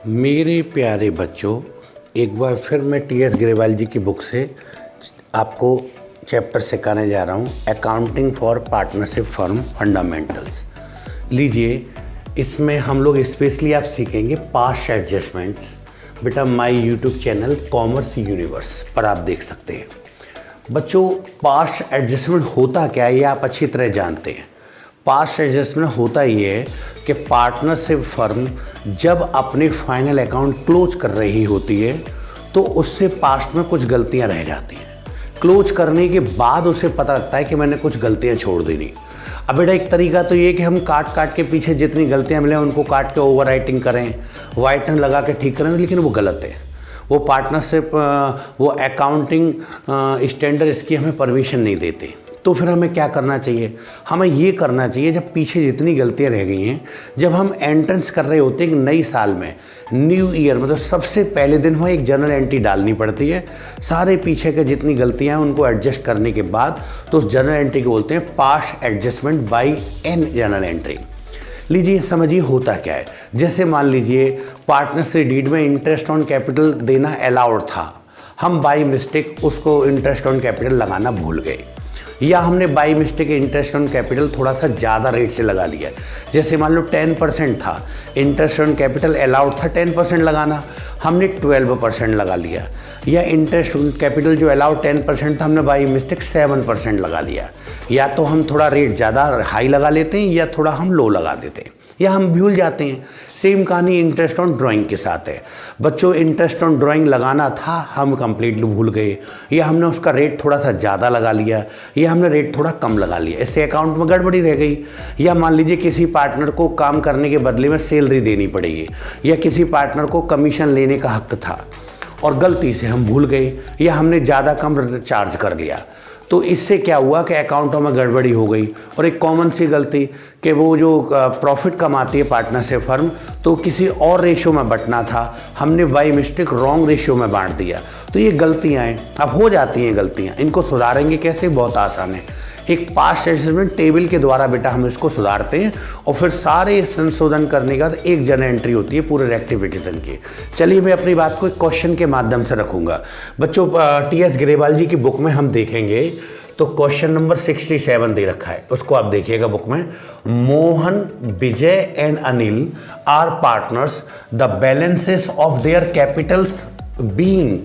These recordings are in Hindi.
मेरे प्यारे बच्चों, एक बार फिर मैं टी.एस. ग्रेवाल जी की बुक से आपको चैप्टर सिखाने जा रहा हूँ, accounting for partnership firm fundamentals. लीजिए, इसमें हम लोग स्पेशली आप सीखेंगे पास्ट एडजस्टमेंट्स। बेटा my YouTube channel commerce universe पर आप देख सकते हैं। बच्चों, पास्ट एडजस्टमेंट होता क्या है ये आप अच्छी तरह जानते हैं। पास्ट एडजस्टमेंट होता ये है कि पार्टनरशिप फर्म जब अपने फाइनल अकाउंट क्लोज कर रही होती है तो उससे पास्ट में कुछ गलतियां रह जाती हैं। क्लोज करने के बाद उसे पता लगता है कि मैंने कुछ गलतियां छोड़ देनी। अब बेटा एक तरीका तो ये कि हम काट के पीछे जितनी गलतियां मिले उनको काट के ओवर राइटिंग करें, वाइटनर लगा के ठीक करें, लेकिन वो गलत है। वो पार्टनरशिप वो अकाउंटिंग स्टैंडर्ड इसकी हमें परमिशन नहीं देते। तो फिर हमें क्या करना चाहिए? हमें ये करना चाहिए, जब पीछे जितनी गलतियां रह गई हैं, जब हम एंट्रेंस कर रहे होते हैं एक नई साल में, न्यू ईयर मतलब सबसे पहले दिन वहाँ एक जर्नल एंट्री डालनी पड़ती है। सारे पीछे के जितनी गलतियां हैं उनको एडजस्ट करने के बाद तो उस जर्नल एंट्री को बोलते हैं past adjustment by an journal entry. लीजिए समझिए होता क्या है। जैसे मान लीजिए पार्टनरशिप डीड में इंटरेस्ट ऑन कैपिटल देना अलाउड था, हम बाई मिस्टेक उसको इंटरेस्ट ऑन कैपिटल लगाना भूल गए, या हमने by mistake interest on capital थोड़ा सा ज़्यादा रेट से लगा लिया। जैसे मान लो 10% था, इंटरेस्ट ऑन कैपिटल अलाउड था 10% लगाना, हमने 12% लगा लिया। या इंटरेस्ट ऑन कैपिटल जो अलाउड 10% था, हमने बाई मिस्टेक 7% लगा लिया। या तो हम थोड़ा रेट ज़्यादा हाई लगा लेते हैं या थोड़ा हम लो लगा देते हैं, या हम भूल जाते हैं। सेम कहानी इंटरेस्ट ऑन ड्राइंग के साथ है। बच्चों, इंटरेस्ट ऑन ड्राइंग लगाना था, हम कंप्लीटली भूल गए, या हमने उसका रेट थोड़ा सा ज़्यादा लगा लिया, या हमने रेट थोड़ा कम लगा लिया, इससे अकाउंट में गड़बड़ी रह गई। या मान लीजिए किसी पार्टनर को काम करने के बदले में सैलरी देनी पड़ेगी, या किसी पार्टनर को कमीशन लेने का हक था और गलती से हम भूल गए, या हमने ज़्यादा कम चार्ज कर लिया। तो इससे क्या हुआ कि अकाउंटों में गड़बड़ी हो गई। और एक कॉमन सी गलती कि वो जो प्रॉफिट कमाती है पार्टनरशिप फर्म, तो किसी और रेशियो में बंटना था, हमने बाई मिस्टेक रॉन्ग रेशियो में बांट दिया। तो ये गलतियाँ हैं, अब हो जाती हैं गलतियाँ। इनको सुधारेंगे कैसे? बहुत आसान है। एक पास्ट एडजस्टमेंट टेबल के द्वारा बेटा हम इसको सुधारते हैं, और फिर सारे संशोधन करने का एक जर्नल एंट्री होती है पूरे रेक्टिफिकेशन की। चलिए मैं अपनी बात को एक क्वेश्चन के माध्यम से रखूंगा। बच्चों, टी.एस. ग्रेवाल जी की बुक में हम देखेंगे तो क्वेश्चन नंबर 67 दे रखा है, उसको आप देखिएगा बुक में। Mohan, Vijay and Anil are partners, the balances of their capitals being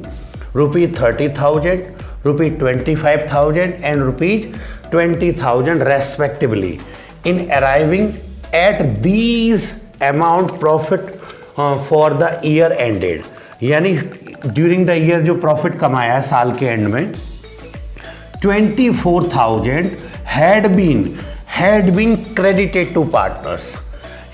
₹30,000, ₹25,000 and ₹20,000 respectively. In arriving at these amount profit for the year ended, यानी ड्यूरिंग द ईयर जो प्रॉफिट कमाया है साल के एंड में, 24,000 had been credited to partners।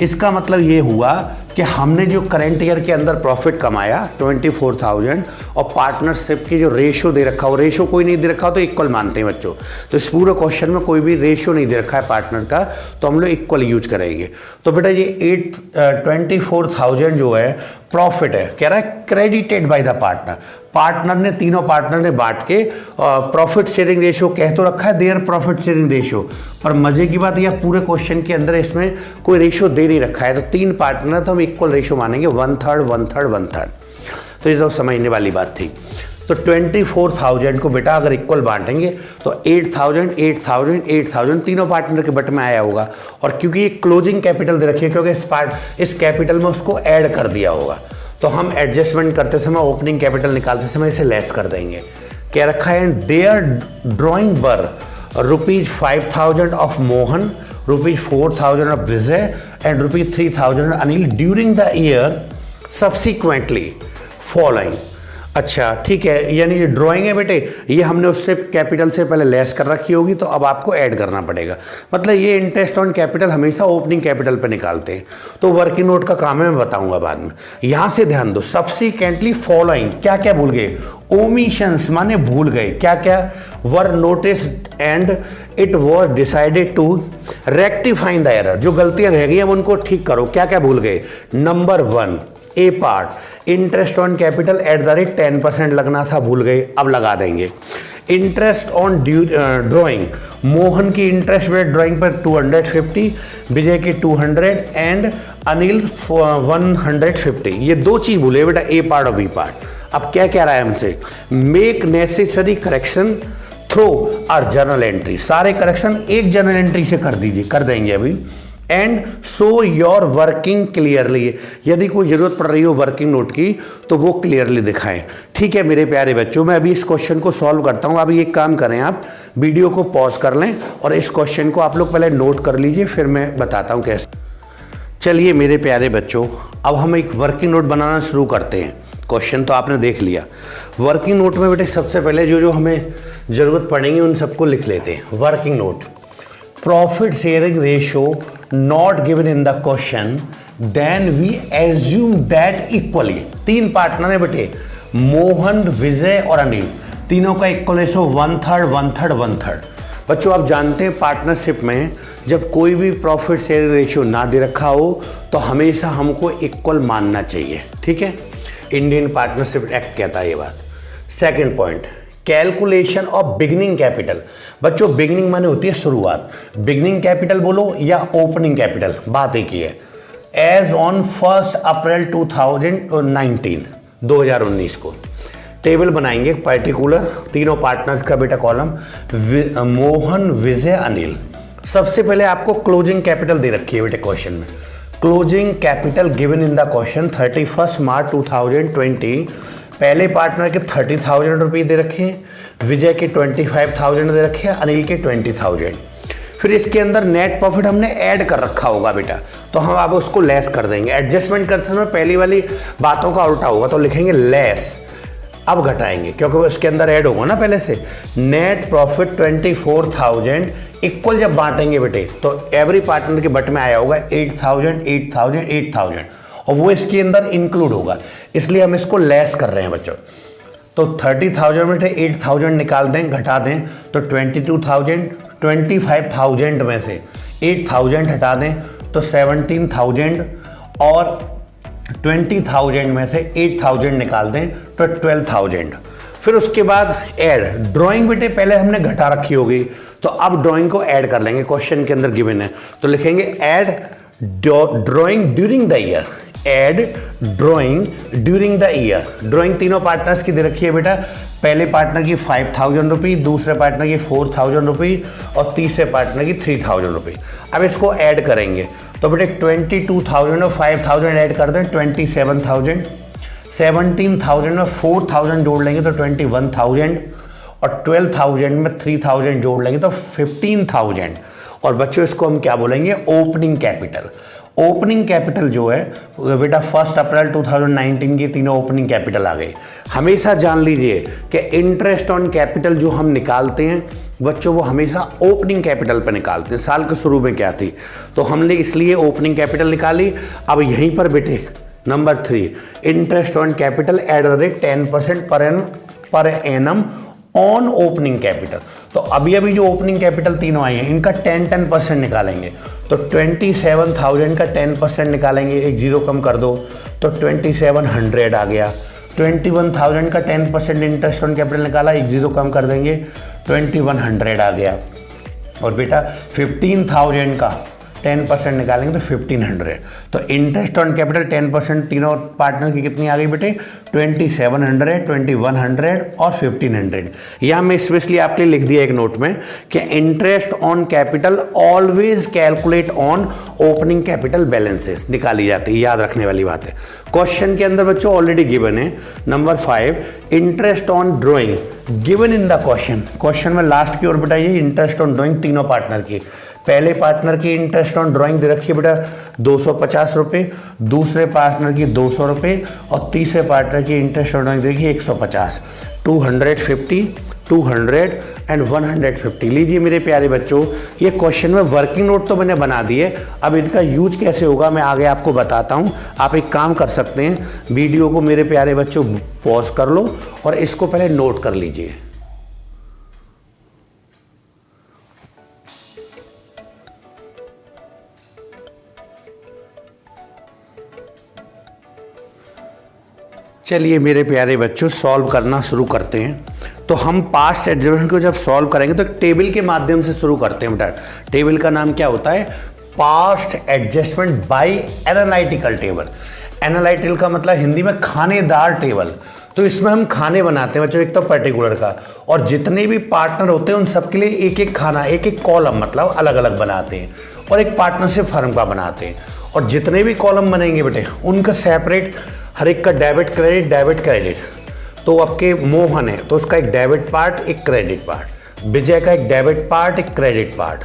इसका मतलब ये हुआ कि हमने जो करंट ईयर के अंदर प्रॉफिट कमाया 24,000, और पार्टनरशिप की जो रेशियो दे रखा हो, रेशियो कोई नहीं दे रखा हो तो इक्वल मानते हैं बच्चों। तो इस पूरे क्वेश्चन में कोई भी रेशियो नहीं दे रखा है पार्टनर का, तो हम लोग इक्वल यूज करेंगे। तो बेटा ये 24,000 जो है प्रॉफिट है, कह रहा है credited by the partner. Partner ने, तीनों पार्टनर ने बांट के प्रॉफिट शेयरिंग रेशियो कह तो रखा है, देयर प्रॉफिट शेयरिंग रेशियो, पर मजे की बात यह पूरे क्वेश्चन के अंदर इसमें कोई रेशियो दे नहीं रखा है। तो तीन पार्टनर है तो हम इक्वल रेशियो मानेंगे, 1/3 1/3 1/3। तो ये तो समझने वाली बात थी। तो 24,000 को बेटा अगर इक्वल बांटेंगे तो 8,000 8,000 8,000 तीनों पार्टनर के बट में आया होगा। और क्योंकि ये क्लोजिंग कैपिटल दे रखी है, क्योंकि इस कैपिटल में उसको ऐड कर दिया होगा, तो हम एडजस्टमेंट करते समय, ओपनिंग कैपिटल निकालते समय इसे लेस कर देंगे। क्या रखा है? देयर ड्रॉइंग पर ₹5,000 of Mohan, ₹4,000 of Vijay and ₹3,000 Anil during the year subsequently following. अच्छा ठीक है, यानी ये ड्राइंग है बेटे, ये हमने उससे कैपिटल से पहले लेस कर रखी होगी, तो अब आपको ऐड करना पड़ेगा। मतलब ये इंटरेस्ट ऑन कैपिटल हमेशा ओपनिंग कैपिटल पे निकालते हैं। तो वर्किंग नोट का काम है, मैं बताऊंगा बाद में। यहाँ से ध्यान दो, सब्सिक्वेंटली फॉलोइंग, क्या क्या भूल गए? ओमिशंस माने भूल गए, क्या क्या? Were noticed and it was decided to rectifying the error. जो गलतियां रह गई हम उनको ठीक करो। क्या क्या भूल गए? Number 1 A part, interest on capital at the rate 10% लगना था, भूल गए, अब लगा देंगे। इंटरेस्ट ऑन ड्राइंग, मोहन की इंटरेस्ट रेट ड्राइंग पर 250, विजय की 200 एंड अनिल 150। ये दो चीज भूले बेटा, ए पार्ट और बी पार्ट। अब क्या कह रहा है हमसे, make necessary correction through our journal entry, सारे करेक्शन एक जर्नल एंट्री से कर दीजिए, कर देंगे अभी। And show your working clearly, यदि कोई जरूरत पड़ रही हो वर्किंग नोट की तो वो क्लियरली दिखाएं। ठीक है मेरे प्यारे बच्चों, मैं अभी इस क्वेश्चन को सॉल्व करता हूं। अभी एक काम करें, आप वीडियो को पॉज कर लें और इस क्वेश्चन को आप लोग पहले नोट कर लीजिए, फिर मैं बताता हूं कैसे। चलिए मेरे प्यारे बच्चों, अब हम एक वर्किंग नोट बनाना शुरू करते हैं। क्वेश्चन तो आपने देख लिया। वर्किंग नोट में बेटे सबसे पहले जो जो हमें ज़रूरत पड़ेगी उन सबको लिख लेते हैं। Working note, profit sharing ratio not given in the question, then we assume that equally. तीन पार्टनर है बेटे, मोहन, विजय और अनिल, तीनों का इक्वल रेशियो 1/3 1/3 1/3। बच्चों आप जानते हैं पार्टनरशिप में जब कोई भी प्रॉफिट शेयरिंग रेशियो ना दे रखा हो तो हमेशा हमको इक्वल मानना चाहिए। ठीक है, इंडियन पार्टनरशिप एक्ट कहता है ये बात। Second point, calculation of beginning capital. बच्चों बिगिनिंग माने होती है शुरुआत, बिगिनिंग कैपिटल बोलो या ओपनिंग कैपिटल, बात एक ही है। एज ऑन 1 अप्रैल 2019 को टेबल बनाएंगे पर्टिकुलर, तीनों पार्टनर्स का बेटा कॉलम, मोहन, विजय, अनिल। सबसे पहले आपको क्लोजिंग कैपिटल दे रखी है बेटे क्वेश्चन में। Closing capital given in the question 31 मार्च 2020, पहले पार्टनर के 30,000 रुपये दे रखे हैं, विजय के 25,000 दे रखे हैं, अनिल के 20,000। फिर इसके अंदर नेट प्रॉफिट हमने ऐड कर रखा होगा बेटा, तो हम अब उसको लेस कर देंगे। एडजस्टमेंट करते समय पहली वाली बातों का उल्टा होगा तो लिखेंगे लेस, अब घटाएंगे क्योंकि वो इसके अंदर ऐड होगा ना पहले से। नेट प्रॉफिट 24,000 इक्वल जब बांटेंगे बेटे तो एवरी पार्टनर के बट में आया होगा 8,000 8,000 8,000 और वो इसके अंदर इंक्लूड होगा, इसलिए हम इसको लेस कर रहे हैं बच्चों। तो 30,000 में से 8,000 निकाल दें, घटा दें तो 22,000, 25,000 में से 8,000 हटा दें तो 17,000 और 20,000 में से 8,000 निकाल दें तो 12,000। फिर उसके बाद ऐड, ड्राइंग बेटे पहले हमने घटा रखी होगी तो अब ड्राइंग को ऐड कर लेंगे, क्वेश्चन के अंदर गिवन है तो लिखेंगे add drawing during the year, add drawing during the year. Drawing तीनों पार्टनर्स की दे रखी है बेटा, पहले पार्टनर की 5,000 रुपये, दूसरे पार्टनर की 4,000 रुपये और तीसरे पार्टनर की 3,000 रुपये। अब इसको ऐड करेंगे तो बेटे 22,000 और 5,000 ऐड कर दें 27,000, 17,000 में 4,000 जोड़ लेंगे तो 21,000 और 12,000 में 3,000 जोड़ लेंगे तो 15,000। और बच्चों इसको हम क्या बोलेंगे, ओपनिंग कैपिटल। ओपनिंग कैपिटल जो है बेटा 1 अप्रैल 2019 की तीनों ओपनिंग कैपिटल आ गए। हमेशा जान लीजिए कि इंटरेस्ट ऑन कैपिटल जो हम निकालते हैं बच्चों वो हमेशा ओपनिंग कैपिटल पर निकालते हैं। साल के शुरू में क्या थी तो हमने इसलिए ओपनिंग कैपिटल निकाली। अब यहीं पर बेटे number 3, interest on capital at the rate 10% per annum on opening capital. तो अभी जो ओपनिंग कैपिटल तीनों आई हैं इनका 10% निकालेंगे तो 27,000 का 10% निकालेंगे, एक जीरो कम कर दो तो 2,700 आ गया। 21,000 का 10% इंटरेस्ट ऑन कैपिटल निकाला, एक जीरो कम कर देंगे 2,100 आ गया। और बेटा 15,000 का 10% निकालेंगे तो 1,500। तो इंटरेस्ट ऑन कैपिटल 10% तीनों पार्टनर की कितनी आ गई बेटे, 2,700, 2,100 और 1,500। यहाँ मैं स्पेशली आपके लिए लिख दिया एक नोट में कि interest on capital always calculate on opening capital balances निकाली जाती है, याद रखने वाली बात है। क्वेश्चन के अंदर बच्चों ऑलरेडी गिवन है number 5, interest on drawing given in the question में लास्ट की ओर बताइए इंटरेस्ट ऑन ड्रॉइंग तीनों पार्टनर की। पहले पार्टनर की इंटरेस्ट ऑन ड्राइंग दे रखी है बेटा 250 रुपये, दूसरे पार्टनर की 200 रुपये और तीसरे पार्टनर की इंटरेस्ट ऑन ड्राइंग देखिए 150, 250, 200 एंड 150। लीजिए मेरे प्यारे बच्चों ये क्वेश्चन में वर्किंग नोट तो मैंने बना दिए, अब इनका यूज कैसे होगा मैं आगे आपको बताता हूँ। आप एक काम कर सकते हैं, वीडियो को मेरे प्यारे बच्चों पॉज कर लो और इसको पहले नोट कर लीजिए। चलिए मेरे प्यारे बच्चों सॉल्व करना शुरू करते हैं। तो हम पास्ट एडजस्टमेंट को जब सॉल्व करेंगे तो एक टेबल के माध्यम से शुरू करते हैं बेटा। टेबल का नाम क्या होता है? Past adjustment by analytical table. Analytical का मतलब हिंदी में खानेदार टेबल। तो इसमें हम खाने बनाते हैं बच्चों, एक तो पर्टिकुलर का, और जितने भी पार्टनर होते हैं उन सबके लिए एक एक खाना, एक एक कॉलम मतलब अलग अलग बनाते हैं, और एक पार्टनरशिप फर्म का बनाते हैं। और जितने भी कॉलम बनेंगे बेटे उनका सेपरेट, हर एक का डेबिट क्रेडिट डेबिट क्रेडिट। तो आपके मोहन है तो उसका एक डेबिट पार्ट एक क्रेडिट पार्ट, विजय का एक डेबिट पार्ट एक क्रेडिट पार्ट,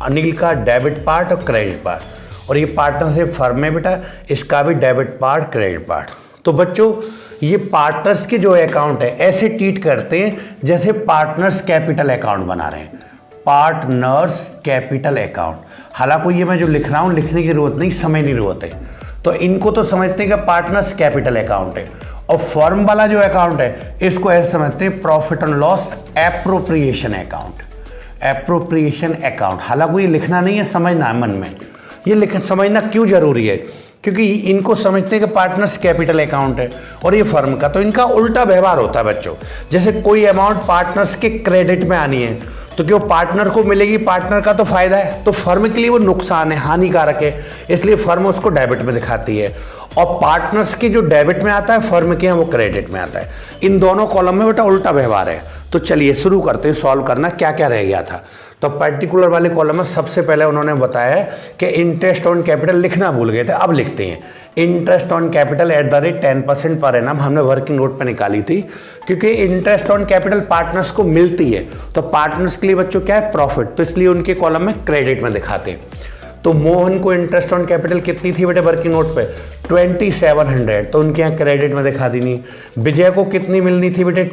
अनिल का डेबिट पार्ट और क्रेडिट पार्ट, और ये पार्टनरशिप फर्म है बेटा, इसका भी डेबिट पार्ट क्रेडिट पार्ट। तो बच्चों ये पार्टनर्स के जो अकाउंट है ऐसे ट्रीट करते हैं जैसे पार्टनर्स कैपिटल अकाउंट बना रहे हैं, पार्टनर्स कैपिटल अकाउंट। हालांकि ये मैं जो लिख रहा हूँ लिखने की जरूरत नहीं, समय नहीं जरूरत है, तो इनको तो समझते हैं कि पार्टनर्स कैपिटल अकाउंट है। और फर्म वाला जो अकाउंट है इसको ऐसे समझते हैं profit and loss appropriation account, appropriation account. हालांकि ये लिखना नहीं है, समझना है मन में। ये समझना क्यों जरूरी है? क्योंकि इनको समझते हैं कि पार्टनर्स कैपिटल अकाउंट है और ये फर्म का, तो इनका उल्टा व्यवहार होता है बच्चों। जैसे कोई अमाउंट पार्टनर्स के क्रेडिट में आनी है तो क्यों पार्टनर को मिलेगी, पार्टनर का तो फायदा है, तो फर्म के लिए वो नुकसान है, हानिकारक है, इसलिए फर्म उसको डेबिट में दिखाती है। और पार्टनर्स के जो डेबिट में आता है फर्म के हैं वो क्रेडिट में आता है। इन दोनों कॉलम में बेटा उल्टा व्यवहार है। तो चलिए शुरू करते हैं सॉल्व करना, क्या क्या रह गया था। तो पर्टिकुलर वाले कॉलम में सबसे पहले उन्होंने बताया कि इंटरेस्ट ऑन कैपिटल लिखना भूल गए थे, अब लिखते हैं। Interest on capital at the rate 10% per annum हमने वर्किंग नोट पे निकाली थी, क्योंकि इंटरेस्ट ऑन कैपिटल पार्टनर्स को मिलती है, तो पार्टनर्स के लिए बच्चों क्या है? प्रॉफिट, तो इसलिए उनके कॉलम में क्रेडिट में दिखाते हैं। तो मोहन को इंटरेस्ट ऑन कैपिटल कितनी थी बेटे वर्किंग नोट पे? 2700, तो उनके यहाँ क्रेडिट में दिखा दी नहीं। विजय को कितनी मिलनी थी बेटे?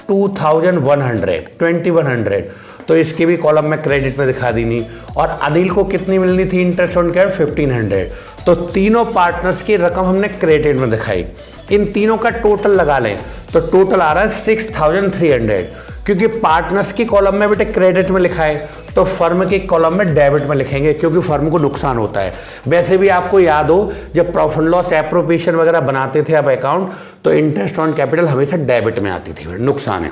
2100, तो इसके भी कॉलम में क्रेडिट में दिखा दी नहीं। और अनिल को कितनी मिलनी थी इंटरेस्ट ऑन कैपिटल? 1500, तो तीनों पार्टनर्स की रकम हमने क्रेडिट में दिखाई। इन तीनों का टोटल लगा लें तो टोटल आ रहा है 6300, क्योंकि पार्टनर्स की कॉलम में बेटे क्रेडिट में लिखा है तो फर्म के कॉलम में डेबिट में लिखेंगे, क्योंकि फर्म को नुकसान होता है। वैसे भी आपको याद हो जब प्रॉफिट लॉस एप्रोप्रिएशन वगैरह बनाते थे आप अकाउंट, तो इंटरेस्ट ऑन कैपिटल हमेशा डेबिट में आती थी, नुकसान है।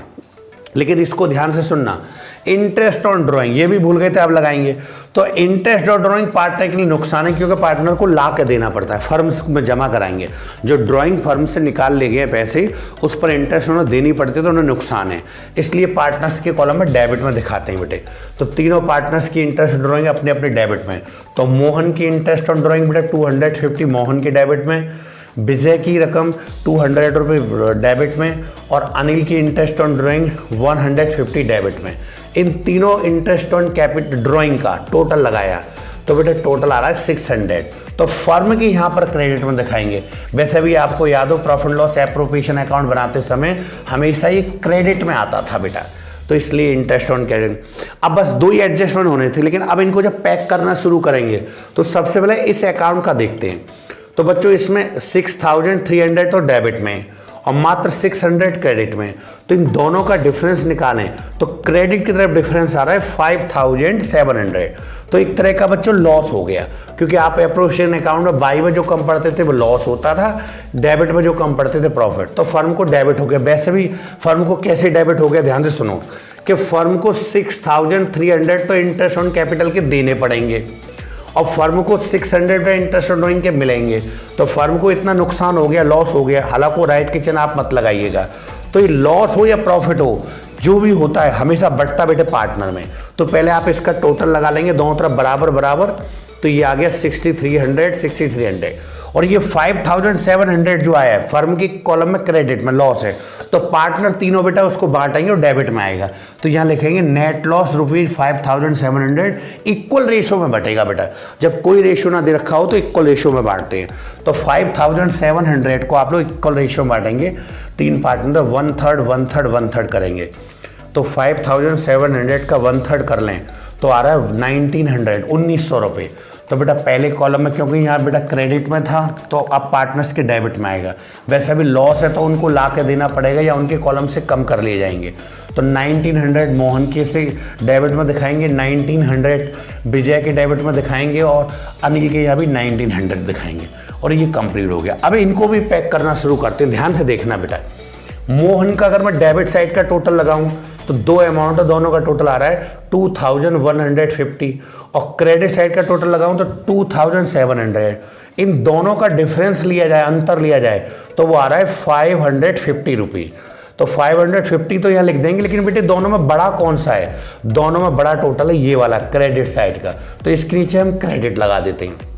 लेकिन इसको ध्यान से सुनना, इंटरेस्ट ऑन ड्राइंग ये भी भूल गए थे, अब लगाएंगे। तो इंटरेस्ट ऑन ड्राइंग पार्टनर के लिए नुकसान है, क्योंकि पार्टनर को ला के देना पड़ता है, फर्म्स में जमा कराएंगे। जो ड्राइंग फर्म से निकाल ले गए पैसे उस पर इंटरेस्ट उन्हें देनी पड़ती है, तो उन्हें नुकसान है, इसलिए पार्टनर्स के कॉलम में डेबिट में दिखाते हैं बेटे। तो तीनों पार्टनर्स की इंटरेस्ट ड्राइंग अपने अपने डेबिट में। तो मोहन की इंटरेस्ट ऑन ड्राइंग बेटे 250 मोहन के डेबिट में, विजय की रकम 200 रुपये डेबिट में, और अनिल की इंटरेस्ट ऑन ड्राइंग 150 डेबिट में। इन तीनों इंटरेस्ट ऑन कैपिटल ड्राइंग का टोटल लगाया तो बेटा टोटल आ रहा है 600। तो फर्म की यहाँ पर क्रेडिट में दिखाएंगे। वैसे भी आपको याद हो प्रॉफिट लॉस एप्रोप्रिएशन अकाउंट बनाते समय हमेशा ये क्रेडिट में आता था बेटा, तो इसलिए इंटरेस्ट ऑन क्रेडिट। अब बस 2 ही एडजस्टमेंट होने थे, लेकिन अब इनको जब पैक करना शुरू करेंगे तो सबसे पहले इस अकाउंट का देखते हैं। तो बच्चों इसमें 6300 तो डेबिट में और मात्र 600 क्रेडिट में, तो इन दोनों का डिफरेंस निकालें तो क्रेडिट की तरफ डिफरेंस आ रहा है 5700। तो एक तरह का बच्चों लॉस हो गया, क्योंकि आप एप्रोप्रिएशन अकाउंट में बाई में जो कम पड़ते थे वो लॉस होता था, डेबिट में जो कम पड़ते थे प्रॉफिट, तो फर्म को डेबिट हो गया। वैसे भी फर्म को कैसे डेबिट हो गया, ध्यान से सुनो, कि फर्म को 6300 तो इंटरेस्ट ऑन कैपिटल के देने पड़ेंगे और फर्म को 600 पे इंटरेस्ट ऑन ड्राइंग के मिलेंगे, तो फर्म को इतना नुकसान हो गया, लॉस हो गया। हालांकि राइट के चिन्ह आप मत लगाइएगा। तो ये लॉस हो या प्रॉफिट हो, जो भी होता है हमेशा बढ़ता बेटे पार्टनर में। तो पहले आप इसका टोटल लगा लेंगे दोनों तरफ बराबर बराबर, तो ये आ गया 6300 और ये 5700 जो आया है फर्म की कॉलम में क्रेडिट में लॉस है, तो पार्टनर तीनों बेटा उसको बांटेंगे और डेबिट में आएगा। तो यहाँ लिखेंगे नेट लॉस ₹5700 इक्वल रेशो में बटेगा बेटा। जब कोई रेशो ना दे रखा हो तो इक्वल रेशो में बांटते हैं। तो 5700 को आप लोग इक्वल रेशो में बांटेंगे, 3 पार्टनर 1/3 करेंगे। तो 5700 का 1/3 कर लें तो आ रहा है 1900 रुपये। तो बेटा पहले कॉलम में, क्योंकि यहाँ बेटा क्रेडिट में था तो अब पार्टनर्स के डेबिट में आएगा। वैसे भी लॉस है तो उनको ला के देना पड़ेगा या उनके कॉलम से कम कर लिए जाएंगे। तो 1900 मोहन के से डेबिट में दिखाएंगे, 1900 विजय के डेबिट में दिखाएंगे और अनिल के यहाँ भी 1900 दिखाएंगे और ये कंप्लीट हो गया। अब इनको भी पैक करना शुरू करते हैं। ध्यान से देखना बेटा, मोहन का अगर मैं डेबिट साइड का टोटल लगाऊं तो दो अमाउंट है, दोनों का टोटल आ रहा है 2150 और क्रेडिट साइड का टोटल लगाऊं तो 2700। इन दोनों का डिफरेंस लिया जाए, अंतर लिया जाए, तो वो आ रहा है 550 रुपीज़। तो 550 तो यहाँ लिख देंगे, लेकिन बेटे दोनों में बड़ा कौन सा है? दोनों में बड़ा टोटल है ये वाला क्रेडिट साइड का, तो इसके नीचे हम क्रेडिट लगा देते हैं।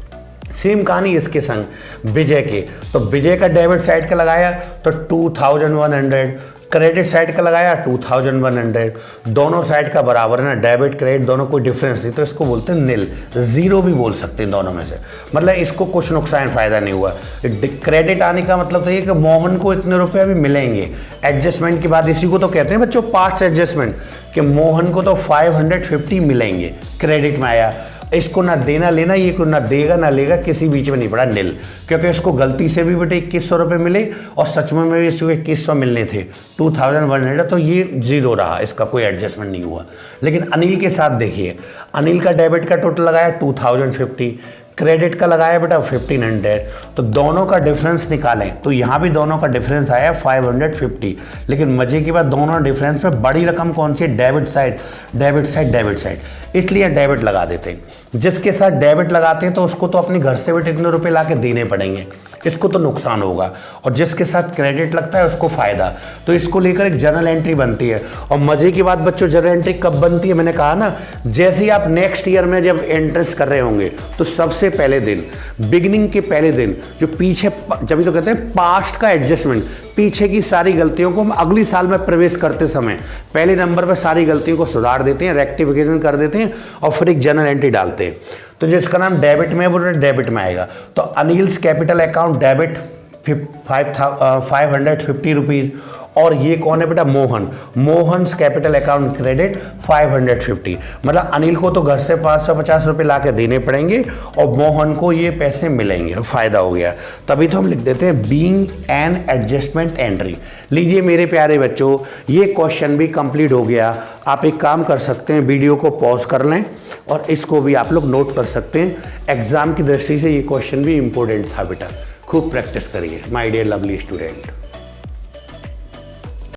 सेम कहानी इसके संग विजय के, तो विजय का डेबिट साइड का लगाया तो 2100, क्रेडिट साइड का लगाया 2100। दोनों साइड का बराबर है ना, डेबिट क्रेडिट दोनों कोई डिफरेंस नहीं, तो इसको बोलते हैं नील, जीरो भी बोल सकते हैं दोनों में से। मतलब इसको कुछ नुकसान फायदा नहीं हुआ। क्रेडिट आने का मतलब तो ये कि मोहन को इतने रुपए अभी मिलेंगे एडजस्टमेंट के बाद। इसी को तो कहते हैं बच्चों पास्ट एडजस्टमेंट, कि मोहन को तो 550 मिलेंगे, क्रेडिट में आया। इसको ना देना लेना, ये को ना देगा ना लेगा, किसी बीच में नहीं पड़ा, नील, क्योंकि इसको गलती से भी बेटे 2100 रुपये मिले और सच में भी इसको 2100 मिलने थे, 2100, तो ये जीरो रहा, इसका कोई एडजस्टमेंट नहीं हुआ। लेकिन अनिल के साथ देखिए, अनिल का डेबिट का टोटल लगाया 2050, क्रेडिट का लगाया बेटा 1500, तो दोनों का डिफरेंस निकालें तो यहाँ भी दोनों का डिफरेंस आया 550। लेकिन मजे की बात, दोनों डिफरेंस में बड़ी रकम कौन सी है? Debit side, debit side, debit side, इसलिए डेबिट लगा देते हैं। जिसके साथ डेबिट लगाते हैं तो उसको तो अपने घर से बेटे इतने रुपए ला के देने पड़ेंगे, इसको तो नुकसान होगा, और जिसके साथ क्रेडिट लगता है उसको फायदा। तो इसको लेकर एक जर्नल एंट्री बनती है। और मजे की बात बच्चों, जर्नल एंट्री कब बनती है? मैंने कहा ना, जैसे ही आप नेक्स्ट ईयर में जब एंट्रीज कर रहे होंगे तो सबसे पहले दिन, बिगिनिंग के पहले दिन, जो पीछे, जब तो कहते हैं पास्ट का एडजस्टमेंट, पीछे की सारी गलतियों को हम अगली साल में प्रवेश करते समय पहले नंबर पर सारी गलतियों को सुधार देते हैं, रेक्टिफिकेशन कर देते हैं और फिर एक जर्नल एंट्री डालते हैं। तो जिसका नाम डेबिट में है वो डेबिट में आएगा। तो Anil's capital account debit 550 rupees, और ये कौन है बेटा? Mohan, Mohan's capital account credit 550। मतलब अनिल को तो घर से 550 रुपये ला के देने पड़ेंगे और मोहन को ये पैसे मिलेंगे, फ़ायदा हो गया। तभी तो हम लिख देते हैं बीइंग एन एडजस्टमेंट एंट्री। लीजिए मेरे प्यारे बच्चों, ये क्वेश्चन भी कंप्लीट हो गया। आप एक काम कर सकते हैं, वीडियो को पॉज कर लें और इसको भी आप लोग नोट कर सकते हैं। एग्जाम की दृष्टि से ये क्वेश्चन भी इंपॉर्टेंट था बेटा, खूब प्रैक्टिस करिए माय डियर लवली स्टूडेंट।